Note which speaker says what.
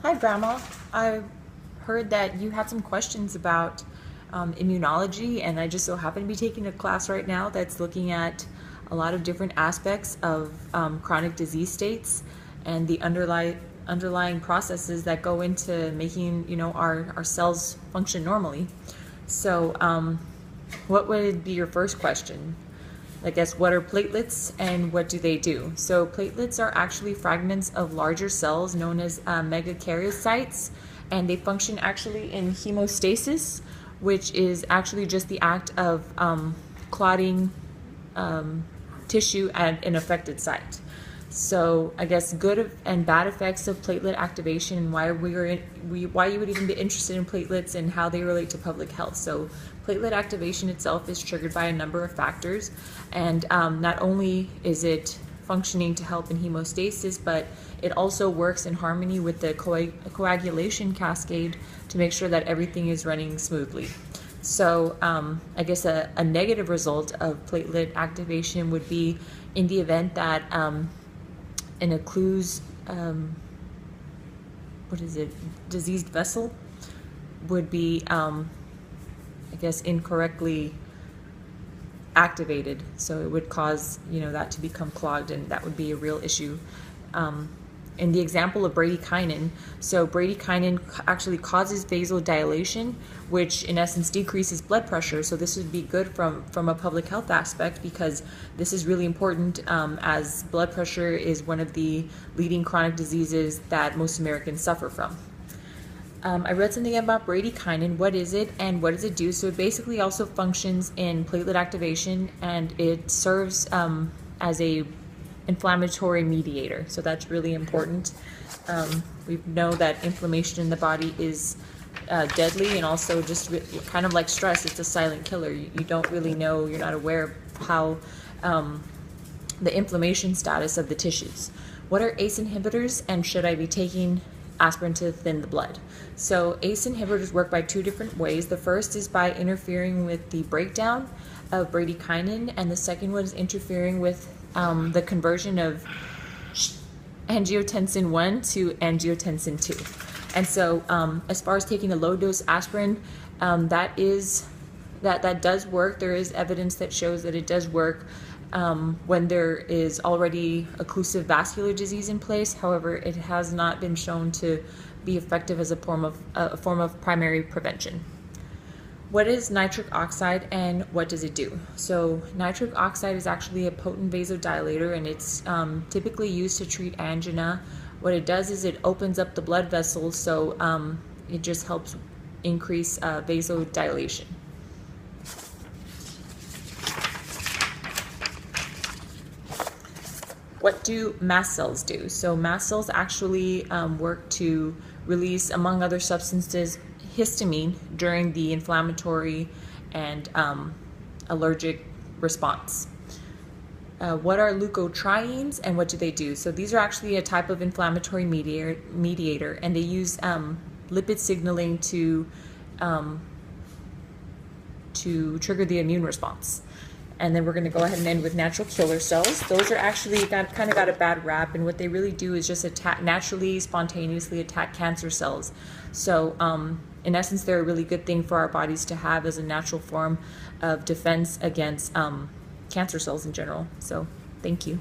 Speaker 1: Hi, Grandma. I heard that you had some questions about immunology, and I just so happen to be taking a class right now that's looking at a lot of different aspects of chronic disease states and the underlying processes that go into making, our cells function normally. So, what would be your first question? I guess, what are platelets and what do they do? So platelets are actually fragments of larger cells known as megakaryocytes, and they function actually in hemostasis, which is actually just the act of clotting tissue at an affected site. So I guess good and bad effects of platelet activation and why why you would even be interested in platelets and how they relate to public health. So platelet activation itself is triggered by a number of factors, and not only is it functioning to help in hemostasis, but it also works in harmony with the coagulation cascade to make sure that everything is running smoothly. So I guess a negative result of platelet activation would be in the event that an occlusive, diseased vessel would be, I guess, incorrectly activated. So it would cause, that to become clogged, and that would be a real issue. In the example of bradykinin, so bradykinin actually causes vasodilation, which in essence decreases blood pressure. So this would be good from a public health aspect, because this is really important, as blood pressure is one of the leading chronic diseases that most Americans suffer from. I read something about bradykinin. What is it and what does it do? So it basically also functions in platelet activation, and it serves as a inflammatory mediator. So that's really important. We know that inflammation in the body is deadly, and also just kind of like stress, it's a silent killer. You don't really know, you're not aware of how the inflammation status of the tissues. What are ACE inhibitors, and should I be taking aspirin to thin the blood? So ACE inhibitors work by two different ways. The first is by interfering with the breakdown of bradykinin, and the second one is interfering with the conversion of angiotensin 1 to angiotensin 2. And so as far as taking a low dose aspirin, that does work. There is evidence that shows that it does work when there is already occlusive vascular disease in place. However, it has not been shown to be effective as a form of primary prevention. What is nitric oxide and what does it do? So nitric oxide is actually a potent vasodilator, and it's typically used to treat angina. What it does is it opens up the blood vessels, so it just helps increase vasodilation. What do mast cells do? So mast cells actually work to release, among other substances, histamine during the inflammatory and allergic response. What are leukotrienes and what do they do? So these are actually a type of inflammatory mediator, and they use lipid signaling to trigger the immune response. And then we're going to go ahead and end with natural killer cells. Those are actually kind of got a bad rap, and what they really do is just naturally, spontaneously attack cancer cells. So in essence, they're a really good thing for our bodies to have as a natural form of defense against cancer cells in general. So thank you.